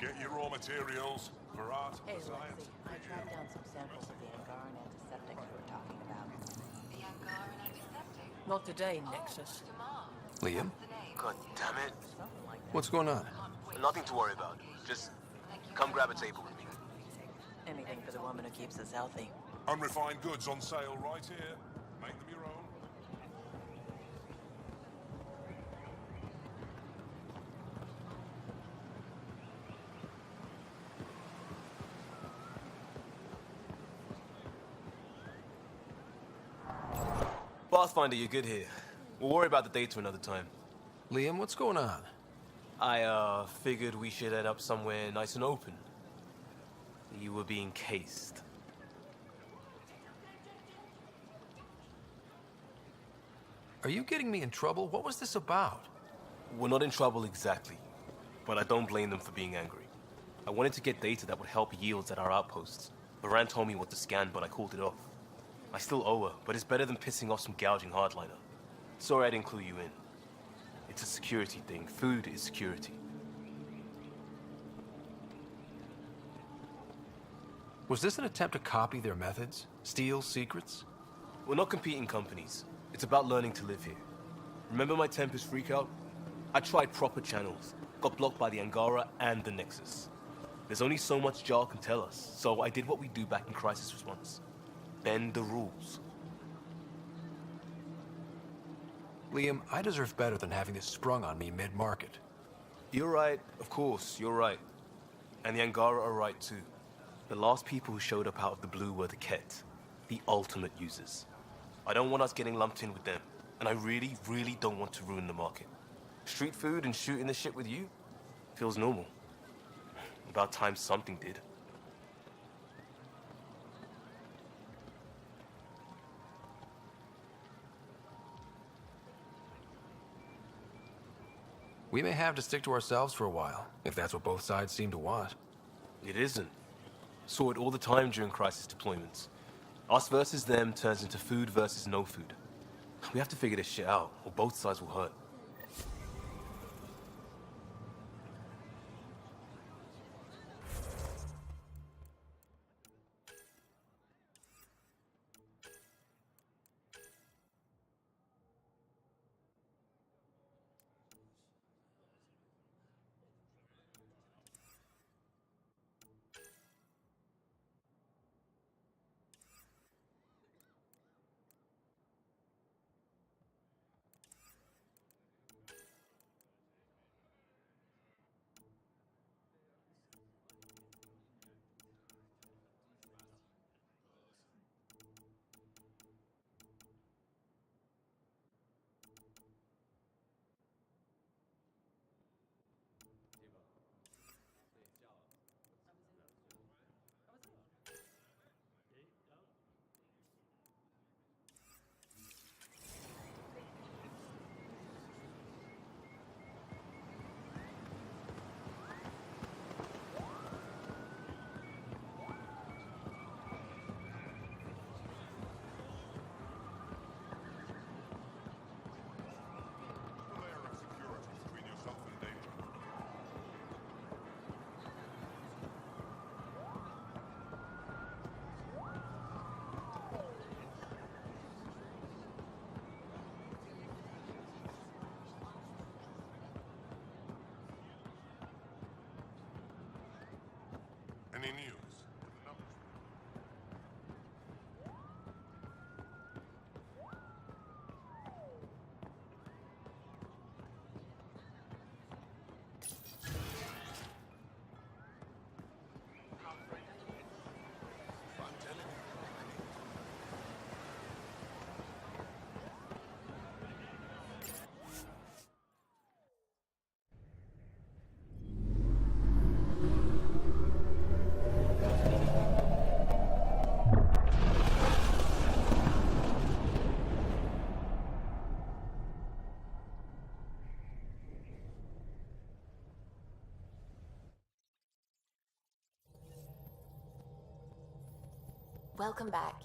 Get your raw materials for art Hey, and science. Lexi, I tracked down some samples of the Angaran antiseptic you were talking about. The Angaran antiseptic? Not today, Nexus. Tamar. Liam? The name. God damn it. Something like that. What's going on? Nothing to worry about. Just come grab a table with me. Anything for the woman who keeps us healthy. Unrefined goods on sale right here. Make them your own. Pathfinder, you're good here. We'll worry about the data another time. Liam, what's going on? I, figured we should head up somewhere nice and open. You were being cased. Are you getting me in trouble? What was this about? We're not in trouble exactly, but I don't blame them for being angry. I wanted to get data that would help yields at our outposts. Baran told me what to scan, but I called it off. I still owe her, but it's better than pissing off some gouging hardliner. Sorry I didn't clue you in. It's a security thing. Food is security. Was this an attempt to copy their methods? Steal secrets? We're not competing companies. It's about learning to live here. Remember my Tempest freakout? I tried proper channels. Got blocked by the Angara and the Nexus. There's only so much Jarl can tell us, so I did what we do back in crisis response. Bend the rules. Liam, I deserve better than having this sprung on me mid-market. You're right, of course, you're right. And the Angara are right too. The last people who showed up out of the blue were the Ket, the ultimate users. I don't want us getting lumped in with them, and I really, really don't want to ruin the market. Street food and shooting the shit with you feels normal. About time something did. We may have to stick to ourselves for a while, if that's what both sides seem to want. It isn't. Saw it all the time during crisis deployments. Us versus them turns into food versus no food. We have to figure this shit out, or both sides will hurt. A layer of security between yourself and danger. Any news? Welcome back.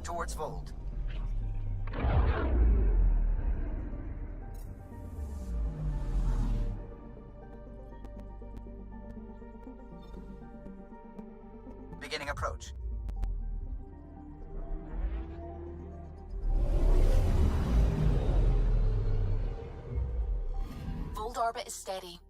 towards Vold. Beginning approach. Vold orbit is steady.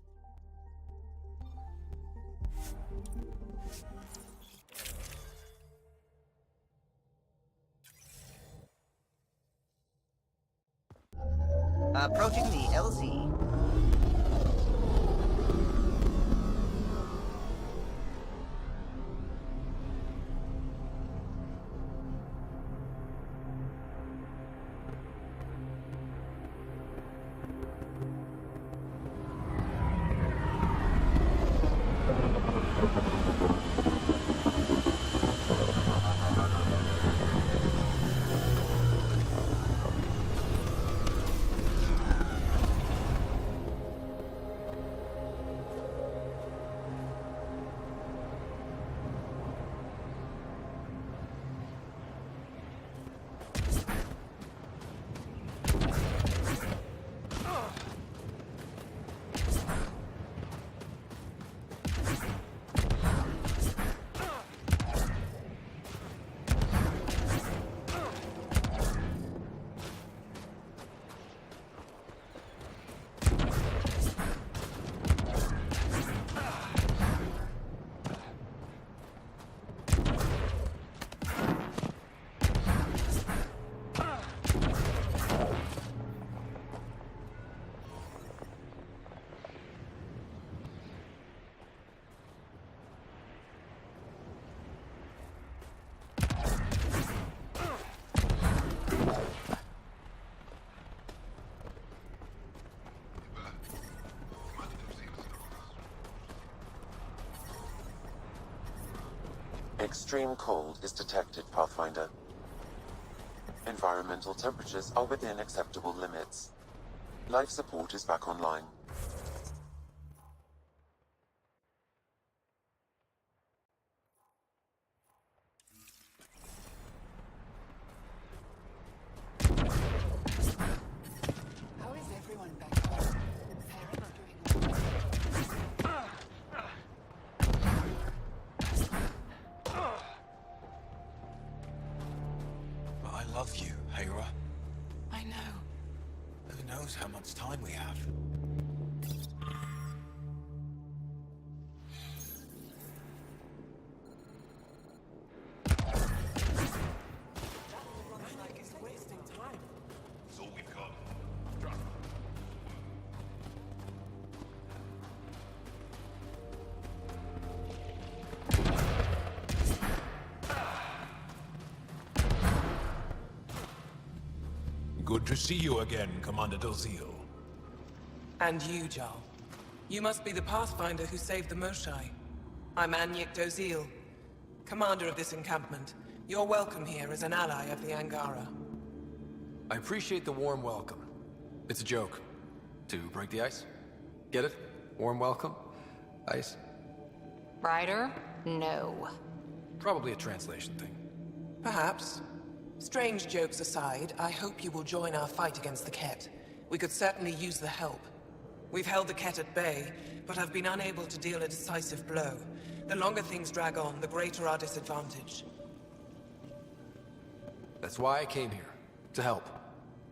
Approaching the LZ. Extreme cold is detected, Pathfinder. Environmental temperatures are within acceptable limits. Life support is back online. How is everyone back home? Parents doing well? I love you, Hera. I know. Who knows how much time we have? That's all we've got. Drop. Good to see you again, Commander Dalziel. And you, Jarl. You must be the Pathfinder who saved the Moshai. I'm Anyek Dozil, commander of this encampment. You're welcome here as an ally of the Angara. I appreciate the warm welcome. It's a joke. To break the ice? Get it? Warm welcome? Ice? Ryder? No. Probably a translation thing. Perhaps. Strange jokes aside, I hope you will join our fight against the Ket. We could certainly use the help. We've held the Ket at bay, but have been unable to deal a decisive blow. The longer things drag on, the greater our disadvantage. That's why I came here. To help.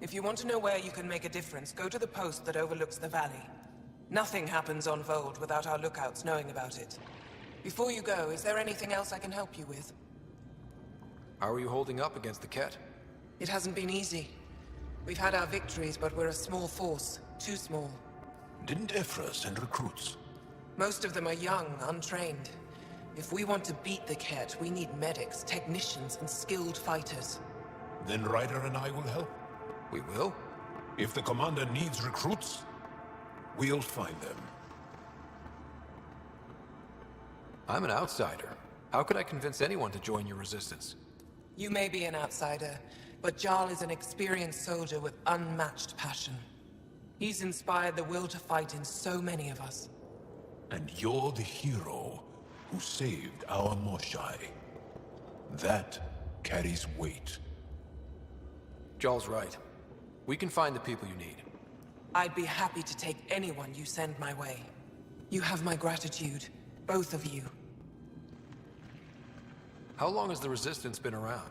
If you want to know where you can make a difference, go to the post that overlooks the valley. Nothing happens on Vold without our lookouts knowing about it. Before you go, is there anything else I can help you with? How are you holding up against the Ket? It hasn't been easy. We've had our victories, but we're a small force. Too small. Didn't Ephra send recruits? Most of them are young, untrained. If we want to beat the Ket, we need medics, technicians, and skilled fighters. Then Ryder and I will help. We will? If the commander needs recruits, we'll find them. I'm an outsider. How could I convince anyone to join your resistance? You may be an outsider, but Jarl is an experienced soldier with unmatched passion. He's inspired the will to fight in so many of us. And you're the hero who saved our Moshai. That carries weight. Joel's right. We can find the people you need. I'd be happy to take anyone you send my way. You have my gratitude, both of you. How long has the Resistance been around?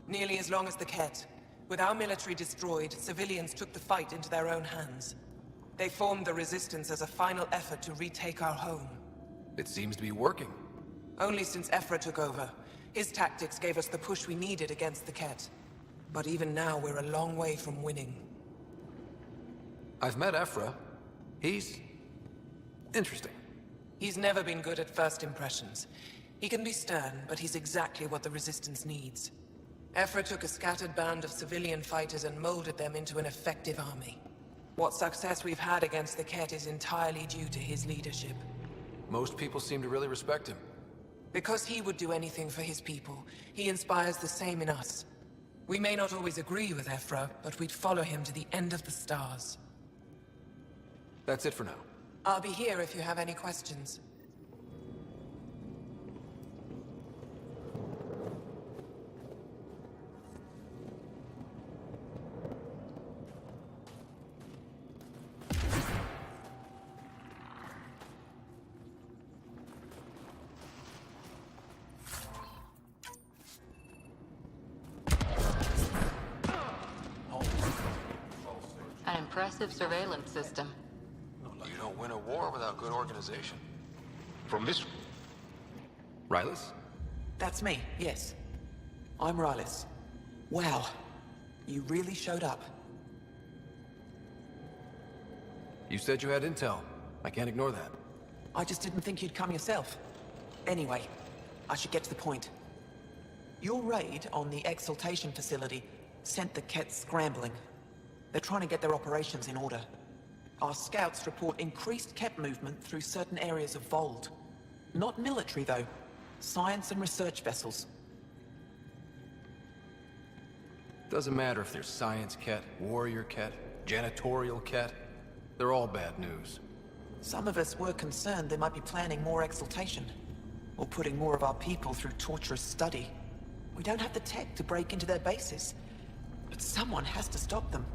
Nearly as long as the Ket. With our military destroyed, civilians took the fight into their own hands. They formed the Resistance as a final effort to retake our home. It seems to be working. Only since Ephra took over. His tactics gave us the push we needed against the Ket. But even now, we're a long way from winning. I've met Ephra. He's... interesting. He's never been good at first impressions. He can be stern, but he's exactly what the Resistance needs. Ephra took a scattered band of civilian fighters and molded them into an effective army. What success we've had against the Ket is entirely due to his leadership. Most people seem to really respect him. Because he would do anything for his people, he inspires the same in us. We may not always agree with Ephra, but we'd follow him to the end of the stars. That's it for now. I'll be here if you have any questions. An impressive surveillance system. You don't win a war without good organization. From this... Rylus? That's me, yes. I'm Rylus. Wow. You really showed up. You said you had intel. I can't ignore that. I just didn't think you'd come yourself. Anyway, I should get to the point. Your raid on the Exaltation facility sent the Ket scrambling. They're trying to get their operations in order. Our scouts report increased Ket movement through certain areas of Vold. Not military, though. Science and research vessels. Doesn't matter if there's Science Ket, Warrior Ket, Janitorial Ket. They're all bad news. Some of us were concerned they might be planning more Exaltation. Or putting more of our people through torturous study. We don't have the tech to break into their bases. But someone has to stop them.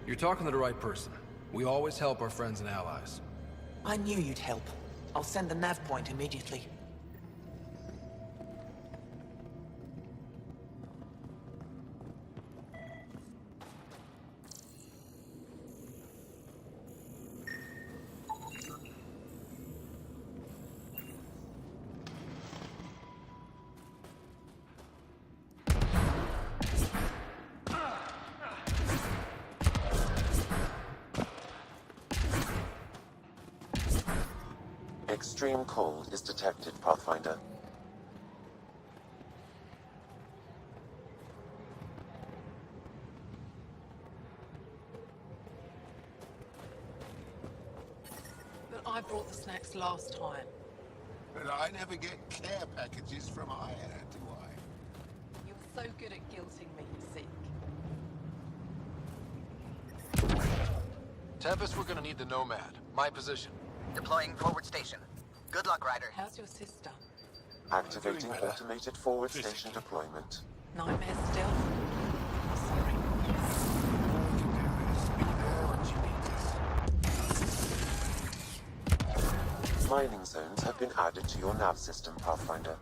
You're talking to the right person. We always help our friends and allies. I knew you'd help. I'll send the nav point immediately. Extreme cold is detected, Pathfinder. But I brought the snacks last time. But I never get care packages from Aya, do I? You're so good at guilting me, Zeke. Tempest, we're gonna need the Nomad. My position. Deploying forward station. Good luck, Ryder. How's your sister? Activating automated forward station deployment. Nightmare still? Sorry. Mining zones have been added to your nav system, Pathfinder.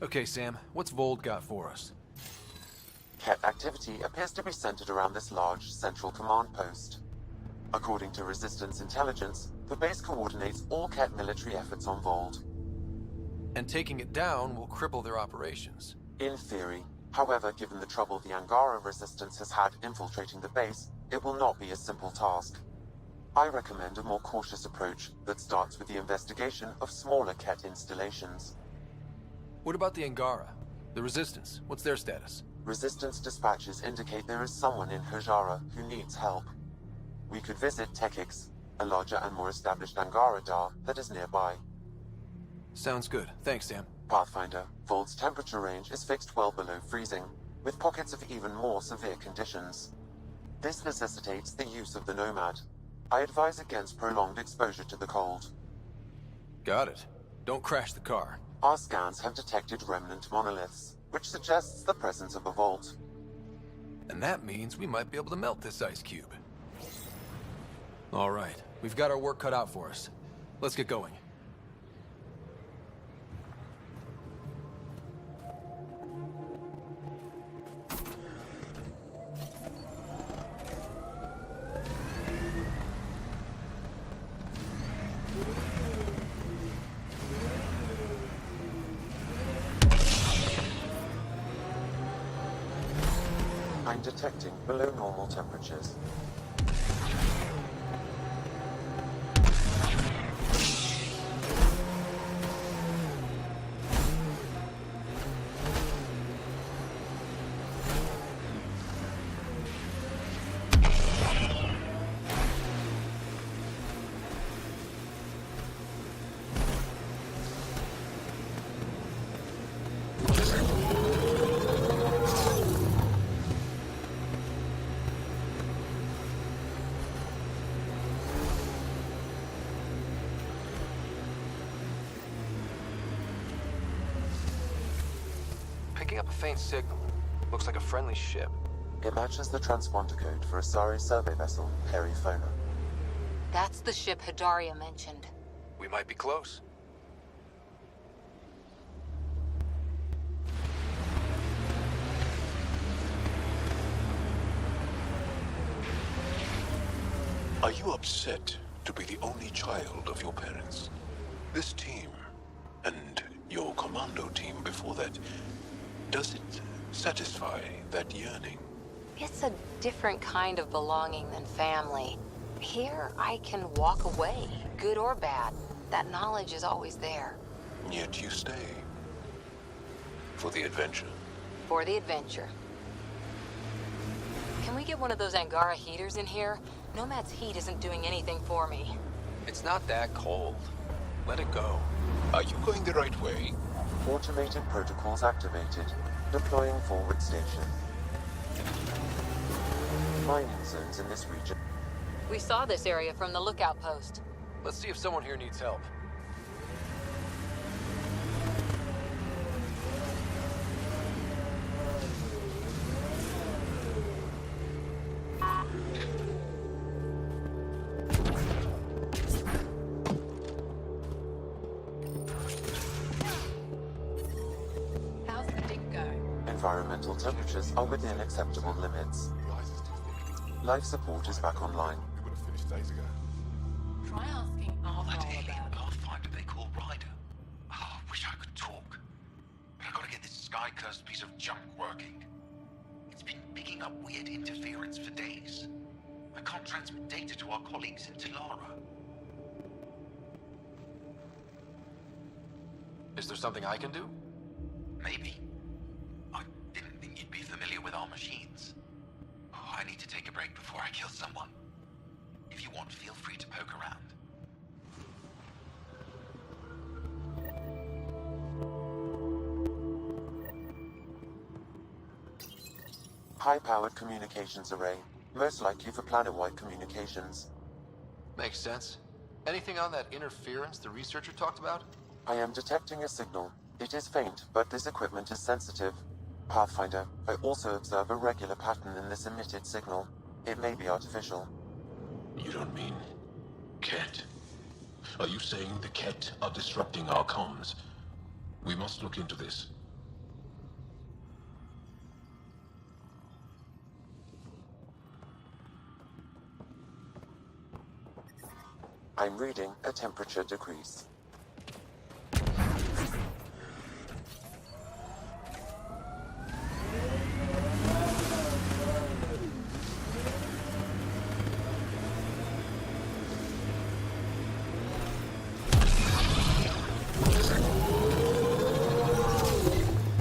Okay, Sam, what's Vold got for us? Ket activity appears to be centered around this large central command post. According to Resistance intelligence, the base coordinates all Ket military efforts on Vold. And taking it down will cripple their operations. In theory. However, given the trouble the Angara Resistance has had infiltrating the base, it will not be a simple task. I recommend a more cautious approach that starts with the investigation of smaller Ket installations. What about the Angara? The Resistance, what's their status? Resistance dispatches indicate there is someone in Hajara who needs help. We could visit Tekix, a larger and more established Angara Dar that is nearby. Sounds good. Thanks, Sam. Pathfinder, Vold's temperature range is fixed well below freezing, with pockets of even more severe conditions. This necessitates the use of the Nomad. I advise against prolonged exposure to the cold. Got it. Don't crash the car. Our scans have detected remnant monoliths, which suggests the presence of a vault. And that means we might be able to melt this ice cube. All right, we've got our work cut out for us. Let's get going. I'm detecting below normal temperatures. Picking up a faint signal. Looks like a friendly ship. It matches the transponder code for a Asari survey vessel, Perifona. That's the ship Hidaria mentioned. We might be close. Are you upset to be the only child of your parents? This team, and your commando team before that, does it satisfy that yearning? It's a different kind of belonging than family. Here, I can walk away, good or bad. That knowledge is always there. Yet you stay. For the adventure. For the adventure. Can we get one of those Angara heaters in here? Nomad's heat isn't doing anything for me. It's not that cold. Let it go. Are you going the right way? Automated protocols activated. Deploying forward station. Mining zones in this region. We saw this area from the lookout post. Let's see if someone here needs help. How's the dig going? Environmental temperatures are within acceptable limits. Life support is back online. We would have finished days ago. Try asking Arthur That all alien about it. pathfinder they call Ryder. Oh, I wish I could talk. But I've got to get this sky-cursed piece of junk working. It's been picking up weird interference for days. I can't transmit data to our colleagues in Tilara. Is there something I can do? Maybe. I didn't think you'd be familiar with our machines. Oh, I need to take a break before I kill someone. If you want, feel free to poke around. High-powered communications array. Most likely for planet-wide communications. Makes sense. Anything on that interference the researcher talked about? I am detecting a signal. It is faint, but this equipment is sensitive. Pathfinder, I also observe a regular pattern in this emitted signal. It may be artificial. You don't mean Ket? Are you saying the Ket are disrupting our comms? We must look into this. I'm reading a temperature decrease.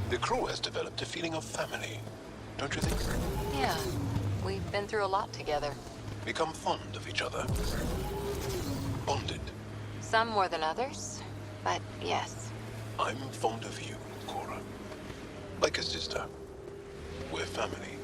The crew has developed a feeling of family, don't you think? Yeah, we've been through a lot together. Become fond of each other. Bonded. Some more than others, but yes. I'm fond of you, Cora. Like a sister. We're family.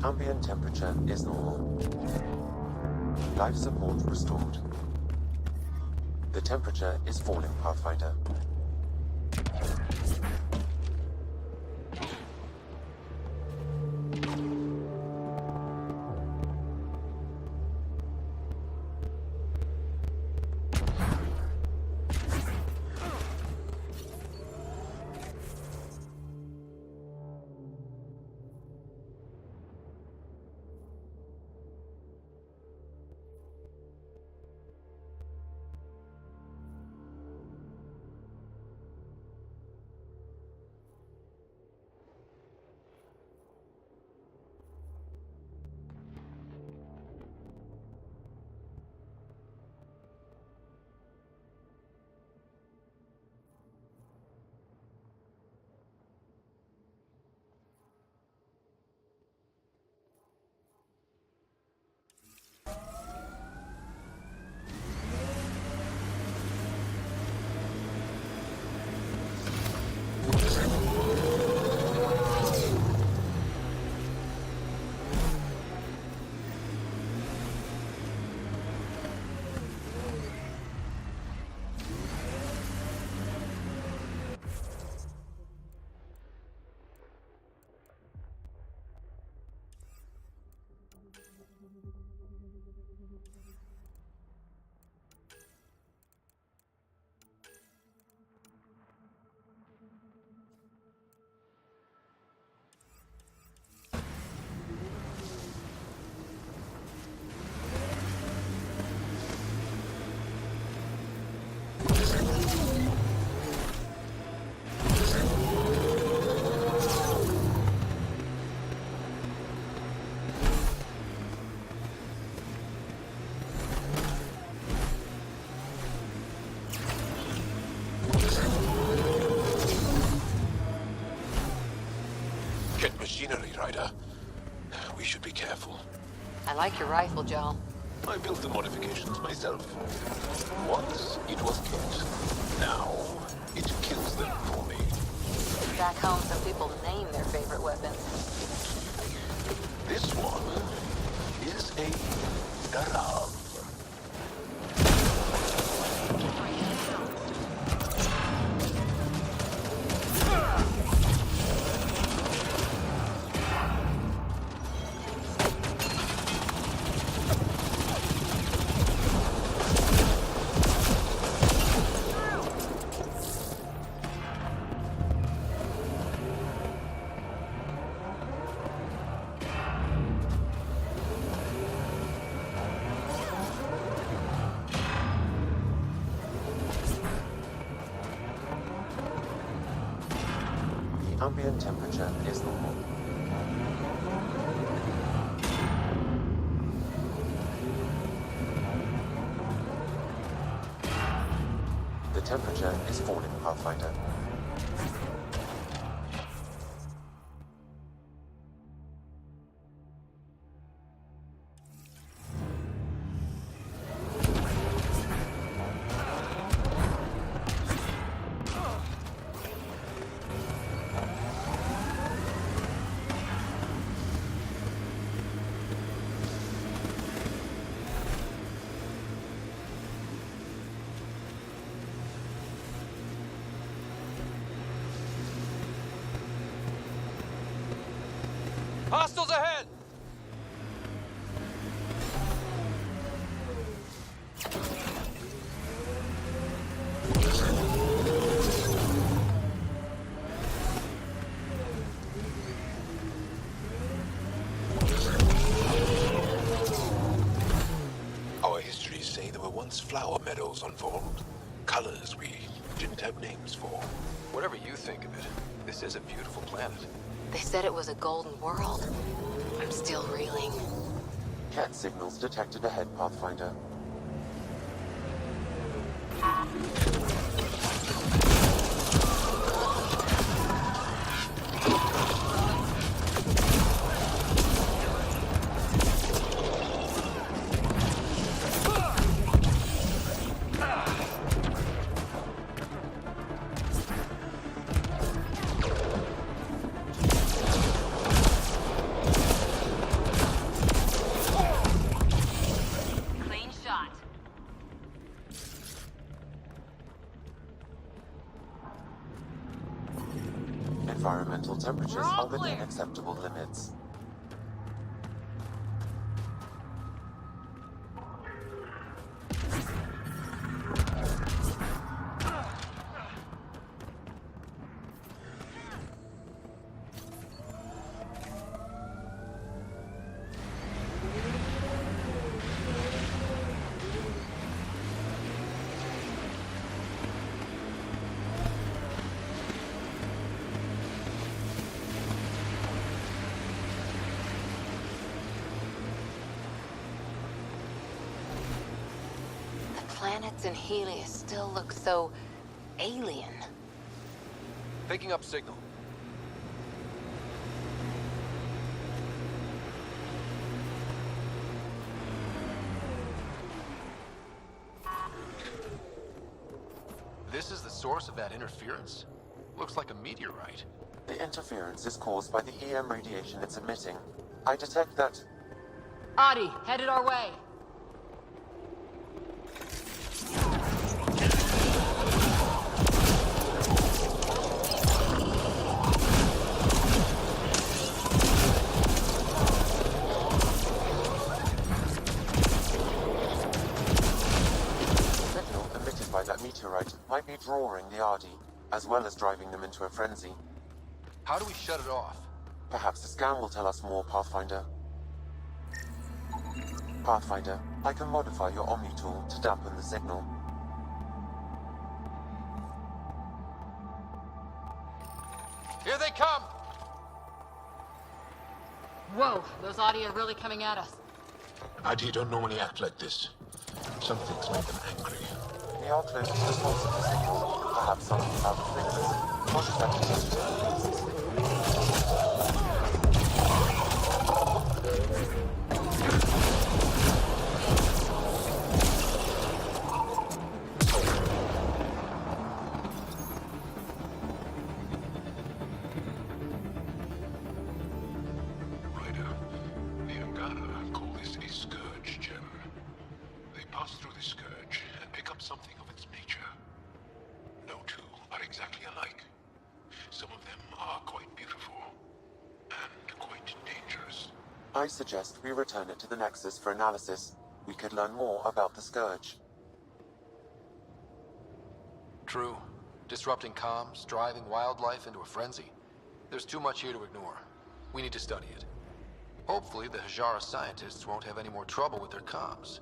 ambient temperature is normal. Life support restored. The temperature is falling, Pathfinder. Get machinery, Ryder. We should be careful. I like your rifle, Joe. I built the modifications myself. Once it was killed. Now it kills them for me. Back home, some people name their favorite weapons. This one is a garab. Ambient temperature is normal. The temperature is falling, Pathfinder. Hostiles ahead! Our histories say there were once flower meadows on Vold. Colors we didn't have names for. Whatever you think of it, this is a beautiful planet. They said it was a golden world. I'm still reeling. Cat signals detected ahead, Pathfinder. environmental temperatures are within acceptable limits. Planets in Helios still look so alien. Picking up signal. This is the source of that interference? Looks like a meteorite. The interference is caused by the EM radiation it's emitting. I detect that... Adi, headed our way. Meteorite might be drawing the Ardi, as well as driving them into a frenzy. How do we shut it off? Perhaps the scan will tell us more, Pathfinder. Pathfinder, I can modify your Omni tool to dampen the signal. Here they come! Whoa, those Adi are really coming at us. Adi don't normally act like this. Some things make them angry. We are close to the source of the signal. Perhaps something about the fingers. What is that gesture? Ryder, the Angara call this a scourge gem. They pass through the scourge and pick up something of its nature. No two are exactly alike. Some of them are quite beautiful and quite dangerous. I suggest we return it to the Nexus for analysis. We could learn more about the Scourge. True. Disrupting comms, driving wildlife into a frenzy. There's too much here to ignore. We need to study it. Hopefully the Hajara scientists won't have any more trouble with their comms.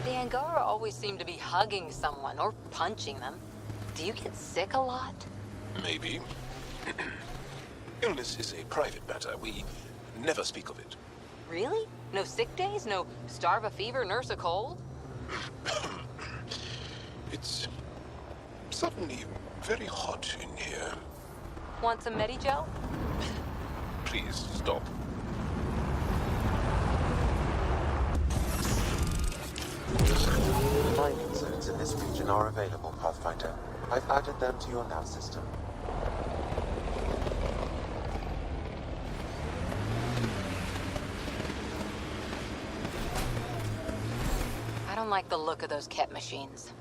The Angara always seem to be hugging someone or punching them. Do you get sick a lot? Maybe. Illness is a private matter. We never speak of it. Really? No sick days? No starve a fever, nurse a cold? It's suddenly very hot in here. Want some Medigel? Please stop. Mining zones in this region are available, Pathfinder. I've added them to your nav system. I don't like the look of those Ket machines.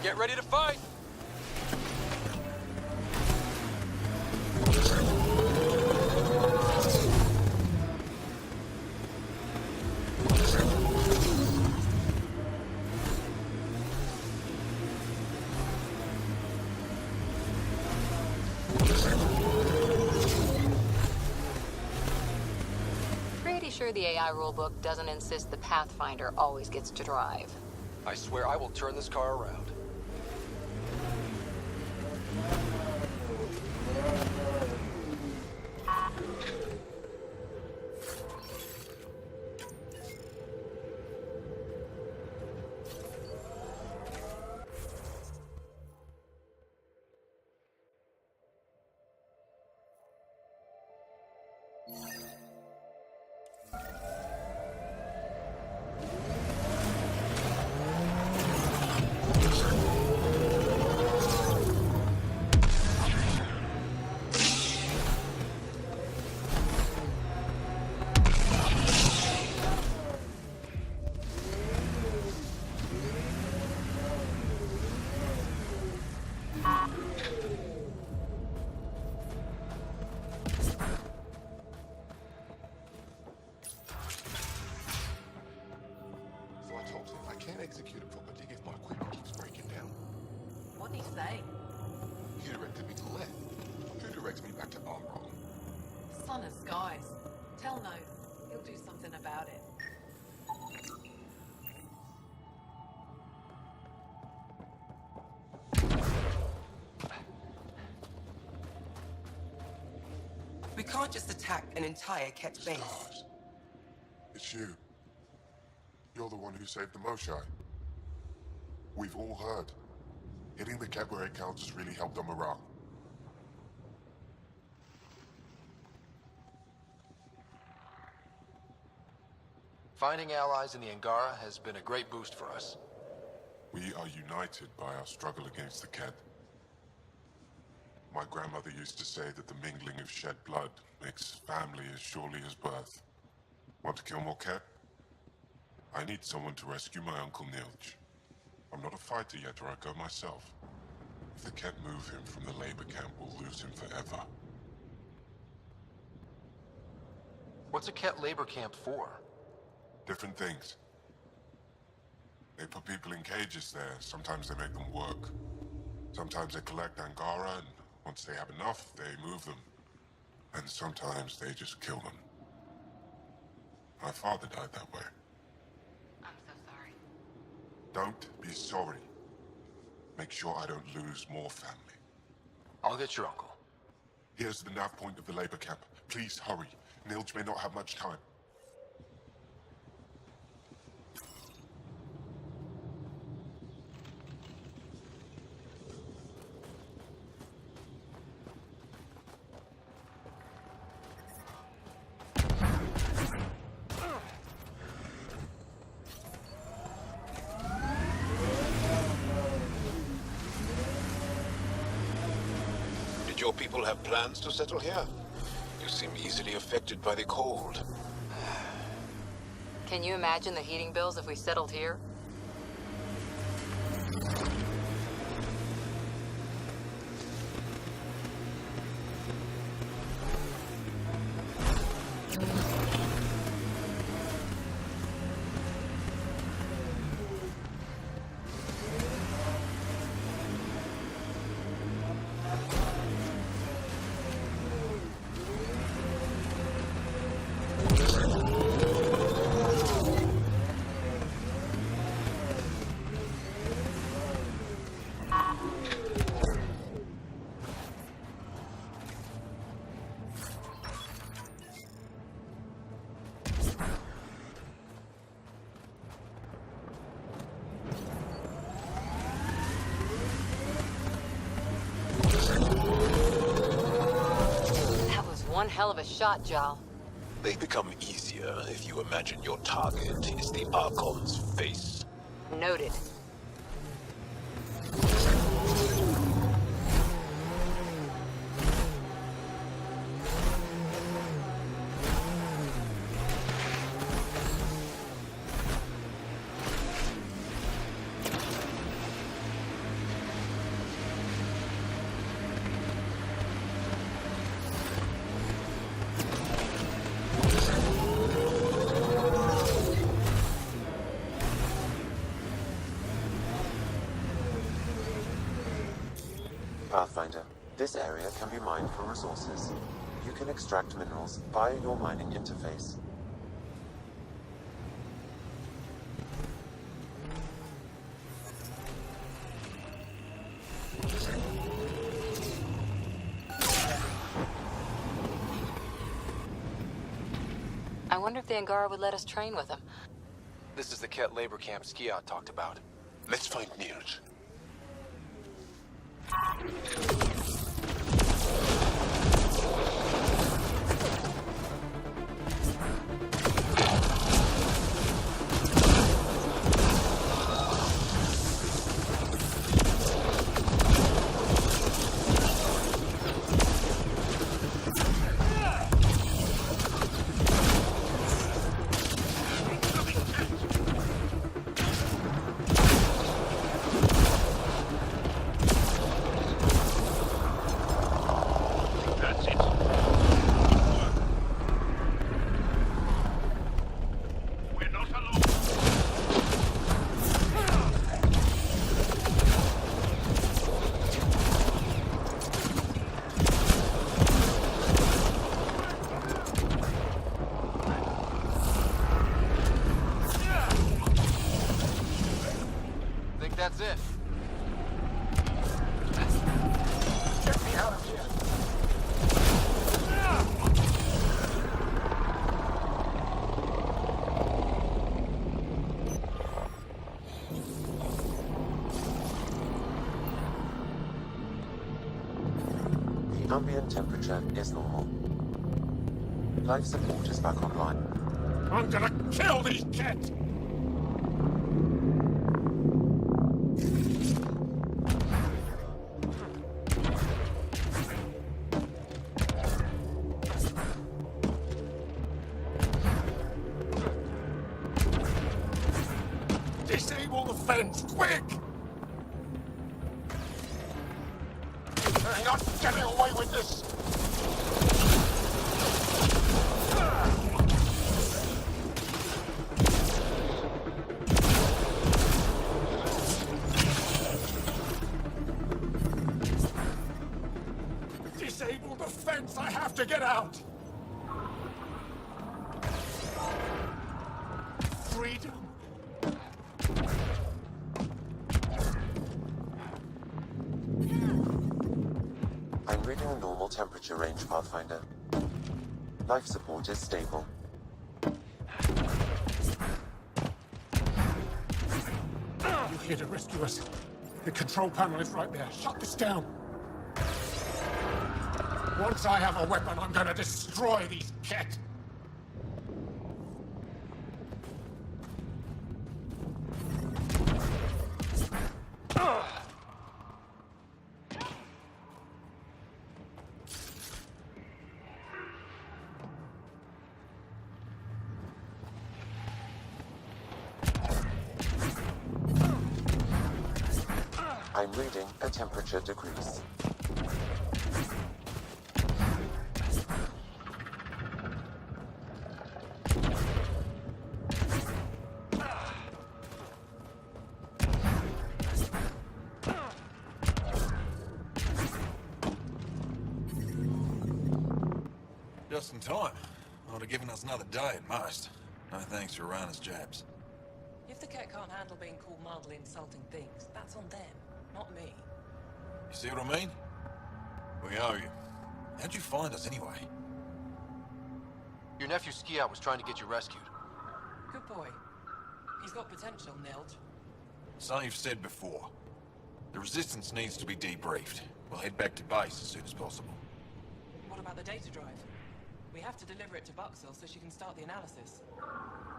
Get ready to fight! sure the AI rulebook doesn't insist the Pathfinder always gets to drive. I swear I will turn this car around. So I told him I can't execute it properly if my equipment keeps breaking down. What did he say? He directed me to left. Who directs me back to arm wrong? Sun and skies. Tell no. He'll do something about it. We can't just attack an entire Ket base. Stars. It's you. You're the one who saved the Moshai. We've all heard. Hitting the Ket where it counts has really helped our morale. Finding allies in the Angara has been a great boost for us. We are united by our struggle against the Ket. My grandmother used to say that the mingling of shed blood makes family as surely as birth. Want to kill more Ket? I need someone to rescue my Uncle Nilj. I'm not a fighter yet, or I go myself. If the Ket move him from the labor camp, we'll lose him forever. What's a Ket labor camp for? Different things. They put people in cages there. Sometimes they make them work. Sometimes they collect Angara, and once they have enough, they move them. And sometimes they just kill them. My father died that way. I'm so sorry. Don't be sorry. Make sure I don't lose more family. I'll get your uncle. Here's the nav point of the labor camp. Please hurry. Nilj may not have much time. Did your people have plans to settle here? You seem easily affected by the cold. Can you imagine the heating bills if we settled here? One hell of a shot, Jal. They become easier if you imagine your target is the Archon's face. Noted. Pathfinder, this area can be mined for resources. You can extract minerals via your mining interface. wonder if the Angara would let us train with him. This is the Ket labor camp Skiat talked about. Let's find Nirj. That's it. Get me out of here. The ambient temperature is normal. Life support is back online. I'm gonna kill these kids! Disable the fence, quick! You're not getting away with this! Disable the fence! I have to get out! Freedom! I'm reading a normal temperature range, Pathfinder. Life support is stable. You're here to rescue us. The control panel is right there. Shut this down. Once I have a weapon, I'm gonna destroy these Ket. I'm reading a temperature decrease. Just in time. Would have given us another day at most. No thanks to Arana's jabs. If the Ket can't handle being called mildly insulting things, that's on them, not me. You see what I mean? We owe you. How'd you find us anyway? Your nephew Skiat was trying to get you rescued. Good boy. He's got potential, Nilge. Something you've said before. The Resistance needs to be debriefed. We'll head back to base as soon as possible. What about the data drive? We have to deliver it to Buxel so she can start the analysis.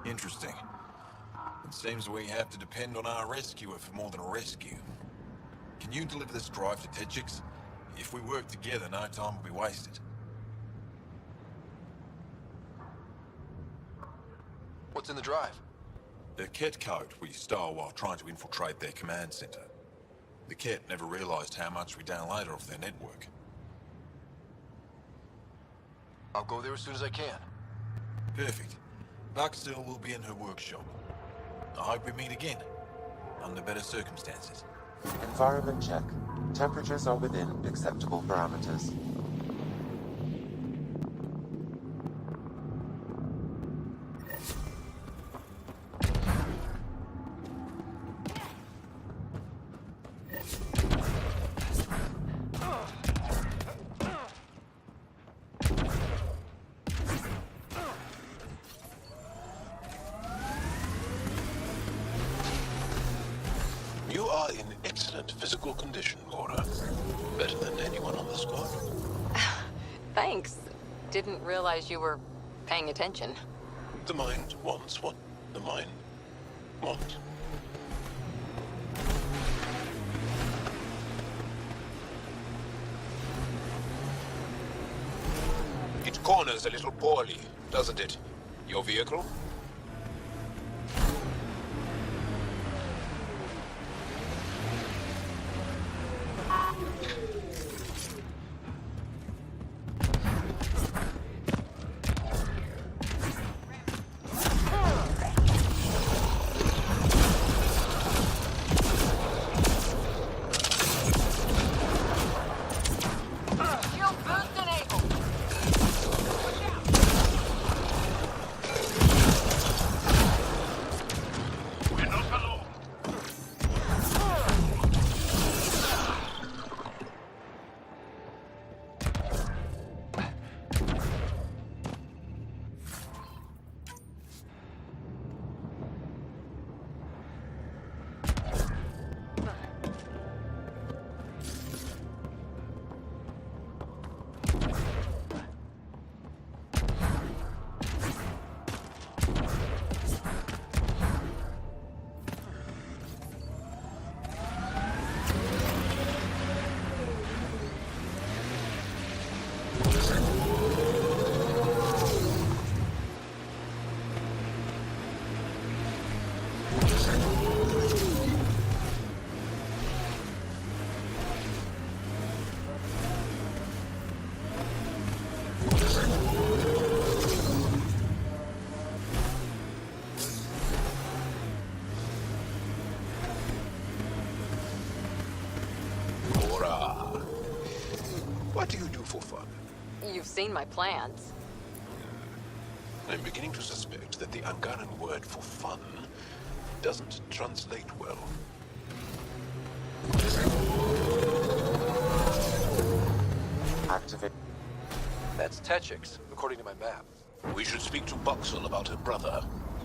Interesting. It seems we have to depend on our rescuer for more than a rescue. Can you deliver this drive to Tetchix? If we work together, no time will be wasted. What's in the drive? The Ket code we stole while trying to infiltrate their command center. The Ket never realized how much we downloaded off their network. I'll go there as soon as I can. Perfect. Buxel will be in her workshop. I hope we meet again, under better circumstances. Environment check. Temperatures are within acceptable parameters. You are in excellent physical condition, Laura. Better than anyone on the squad. Thanks. Didn't realize you were paying attention. The mind wants what the mind wants. It corners a little poorly, doesn't it? Your vehicle? What do you do for fun? You've seen my plans. I'm beginning to suspect that the Angaran word for fun doesn't translate well. Activate. That's Techix, according to my map. We should speak to Buxel about her brother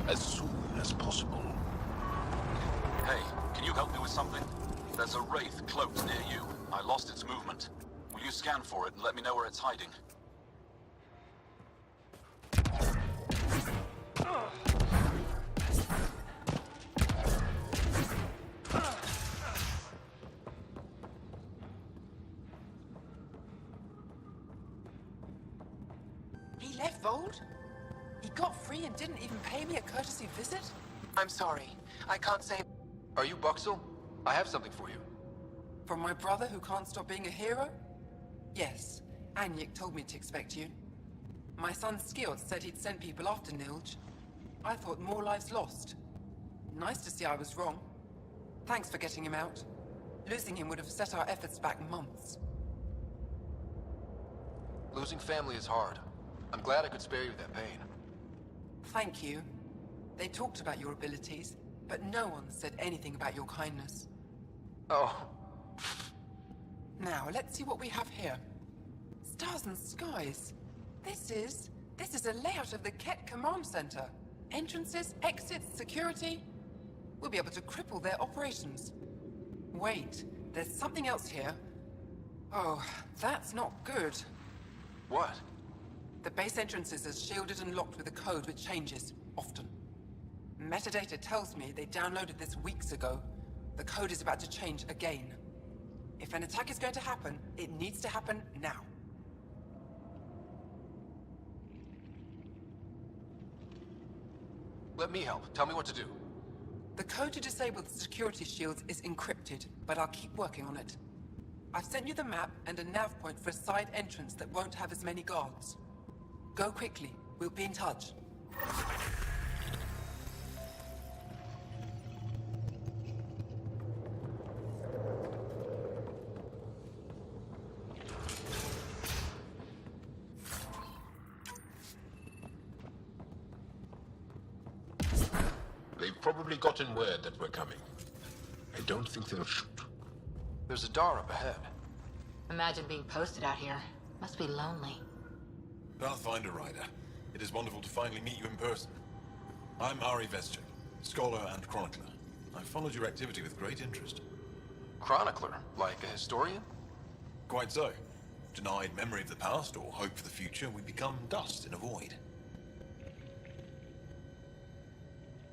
as soon as possible. Hey, can you help me with something? There's a wraith cloaked near you. I lost its movement. Will you scan for it and let me know where it's hiding? He left Vold? He got free and didn't even pay me a courtesy visit? I'm sorry. I can't say... Are you Buxel? I have something for you. From my brother who can't stop being a hero? Yes. Anyik told me to expect you. My son Skjord said he'd sent people after Nilj. I thought more lives lost. Nice to see I was wrong. Thanks for getting him out. Losing him would have set our efforts back months. Losing family is hard. I'm glad I could spare you that pain. Thank you. They talked about your abilities, but no one said anything about your kindness. Oh. Now, let's see what we have here. Stars and skies. This is a layout of the Ket Command Center. Entrances, exits, security. We'll be able to cripple their operations. Wait, there's something else here. Oh, that's not good. What? The base entrances are shielded and locked with a code which changes, often. Metadata tells me they downloaded this weeks ago. The code is about to change again. If an attack is going to happen, it needs to happen now. Let me help. Tell me what to do. The code to disable the security shields is encrypted, but I'll keep working on it. I've sent you the map and a nav point for a side entrance that won't have as many guards. Go quickly. We'll be in touch. They've probably gotten word that we're coming. I don't think they'll shoot. There's a door up ahead. Imagine being posted out here. Must be lonely. Pathfinder Rider, it is wonderful to finally meet you in person. I'm Ari Vestchik, scholar and chronicler. I followed your activity with great interest. Chronicler, like a historian? Quite so. Denied memory of the past or hope for the future, we become dust in a void.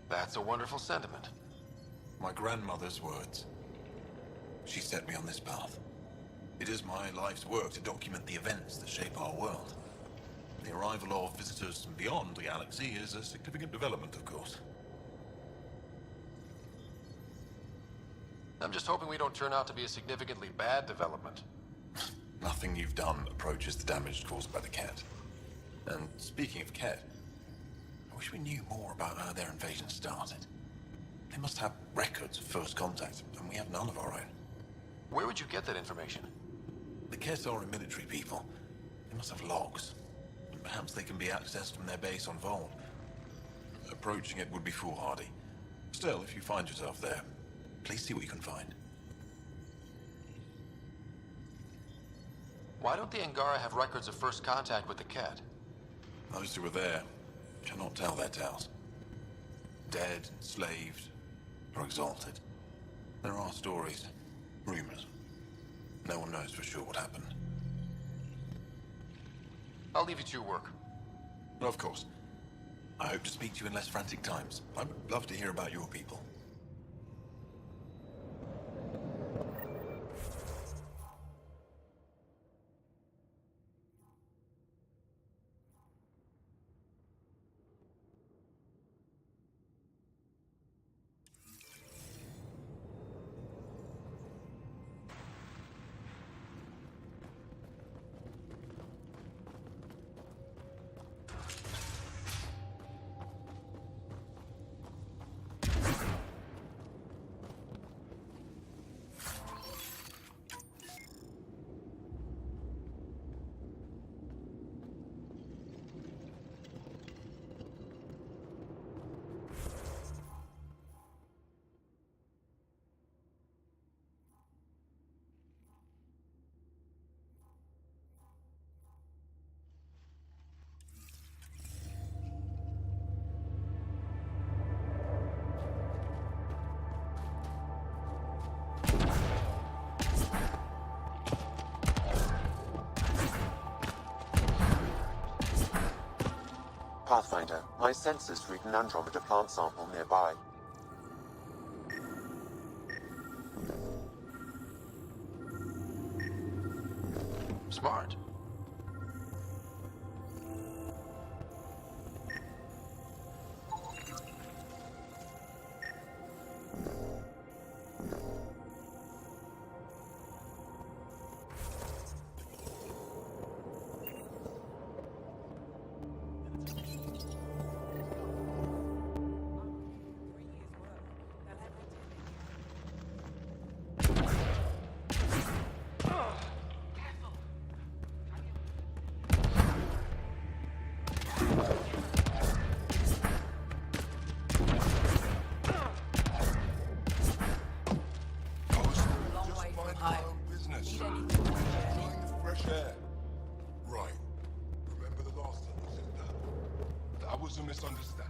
That's a wonderful sentiment. My grandmother's words. She set me on this path. It is my life's work to document the events that shape our world. The arrival of visitors from beyond the galaxy is a significant development, of course. I'm just hoping we don't turn out to be a significantly bad development. Nothing you've done approaches the damage caused by the Ket. And speaking of Ket, I wish we knew more about how their invasion started. They must have records of first contact, and we have none of our own. Where would you get that information? The Ket are a military people. They must have logs. And perhaps they can be accessed from their base on Vol. Approaching it would be foolhardy. Still, if you find yourself there, please see what you can find. Why don't the Angara have records of first contact with the Ket? Those who were there cannot tell their tales. Dead, enslaved, or exalted. There are stories, rumors. No one knows for sure what happened. I'll leave you to your work. Of course. I hope to speak to you in less frantic times. I would love to hear about your people. Pathfinder, my sensors read an Andromeda plant sample nearby. Smart. Fresh air. Right. Remember the last time you said that? That was a misunderstanding.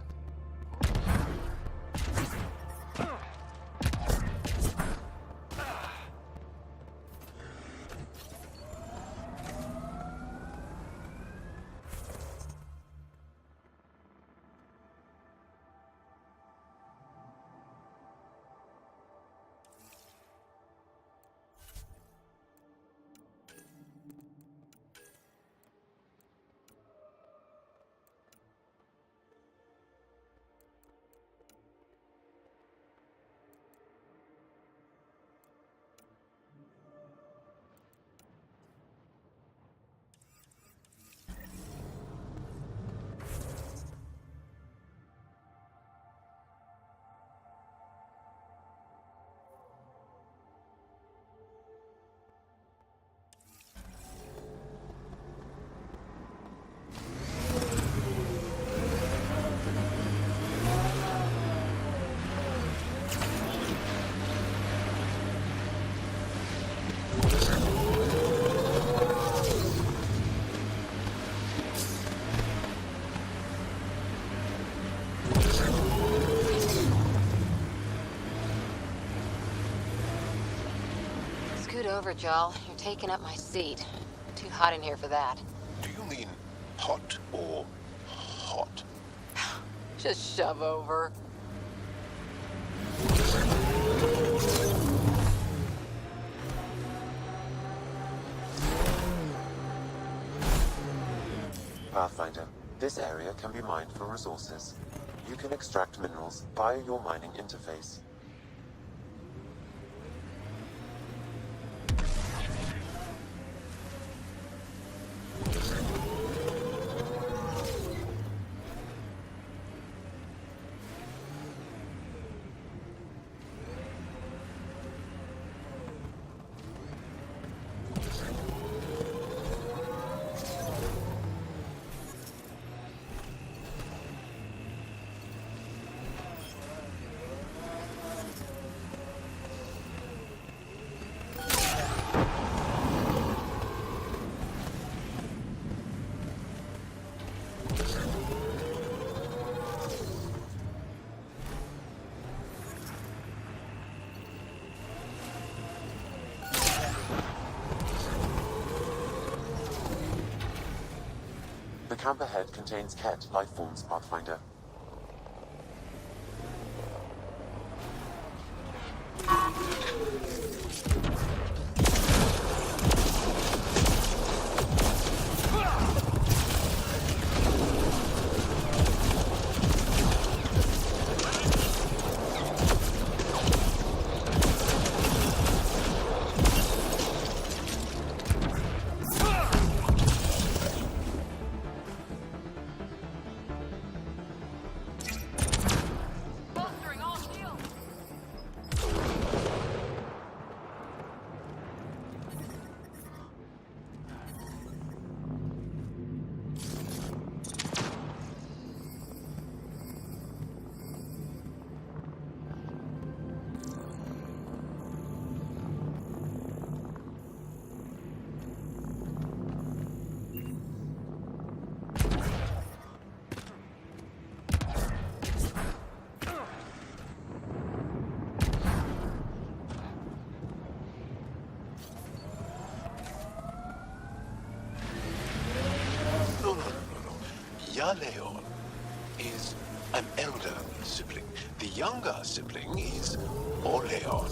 Scoot over, Jal. You're taking up my seat. Too hot in here for that. Do you mean hot or hot? Just shove over. Pathfinder, this area can be mined for resources. You can extract minerals via your mining interface. The camp ahead contains Ket lifeforms, Pathfinder. Leon is an elder sibling. The younger sibling is Oleon.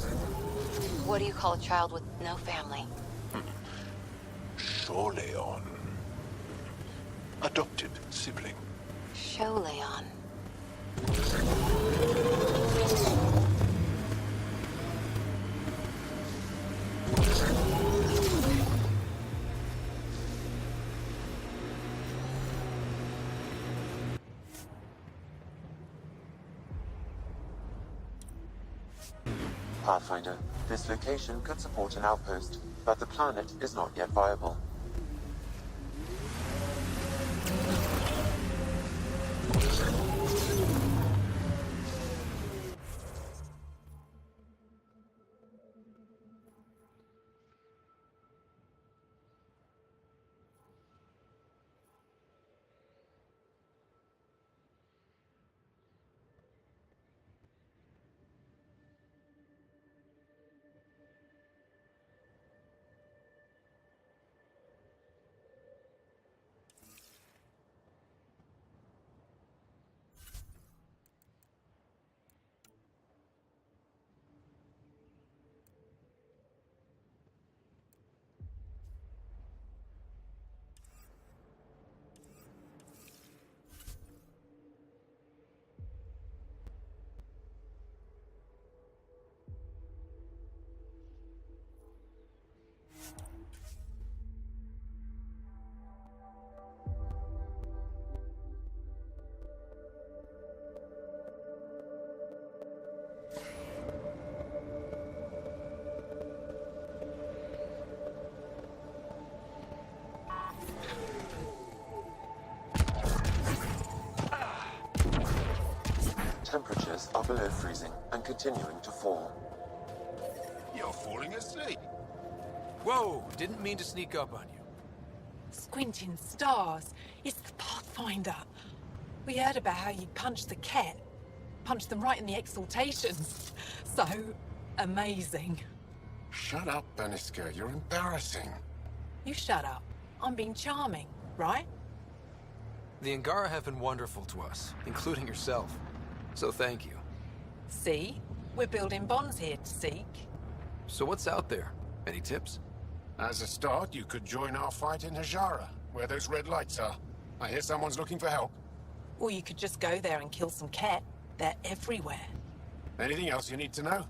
What do you call a child with no family? Sholeon. Adopted sibling. Sholeon. Pathfinder, this location could support an outpost, but the planet is not yet viable. Temperatures are below freezing and continuing to fall. You're falling asleep. Whoa, didn't mean to sneak up on you. Squinting stars. It's the Pathfinder. We heard about how you punched the Ket. Punched them right in the exaltations. So amazing. shut up, Beniska. You're embarrassing. You shut up. I'm being charming, right? The Angara have been wonderful to us, including yourself. So thank you. See? We're building bonds here to seek. So what's out there? Any tips? As a start, you could join our fight in Hajara, where those red lights are. I hear someone's looking for help. Or you could just go there and kill some cat. They're everywhere. Anything else you need to know?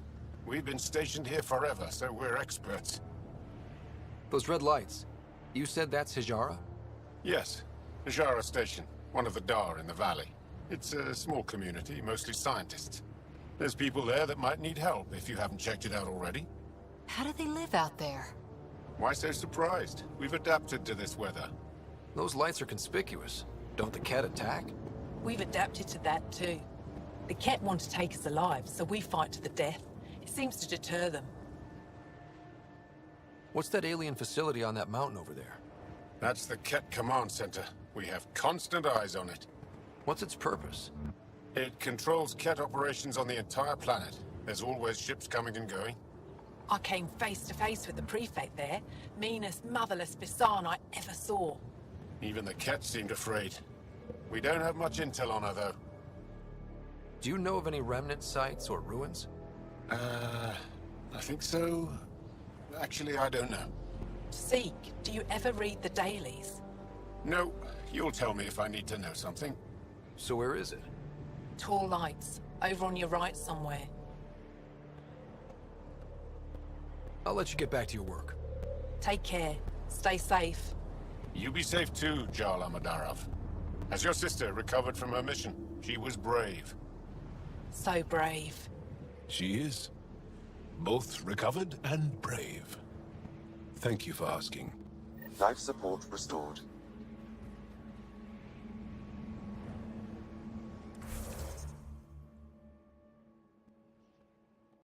We've been stationed here forever, so we're experts. Those red lights. You said that's Hijara? Yes. Hajara Station, one of the Dar in the valley. It's a small community, mostly scientists. There's people there that might need help if you haven't checked it out already. How do they live out there? Why so surprised? We've adapted to this weather. Those lights are conspicuous. Don't the cat attack? We've adapted to that too. The cat want to take us alive, so we fight to the death. It seems to deter them. What's that alien facility on that mountain over there? That's the Ket Command Center. We have constant eyes on it. What's its purpose? It controls Ket operations on the entire planet. There's always ships coming and going. I came face to face with the prefect there. Meanest, motherless Bisan I ever saw. Even the Ket seemed afraid. We don't have much intel on her, though. Do you know of any remnant sites or ruins? I think so. Actually, I don't know. Seek, do you ever read the dailies? No, you'll tell me if I need to know something. So where is it? Tall lights, over on your right somewhere. I'll let you get back to your work. Take care. Stay safe. You be safe too, Jarl Amadarov. Has your sister recovered from her mission? She was brave. So brave. She is. Both recovered and brave. Thank you for asking. Life support restored.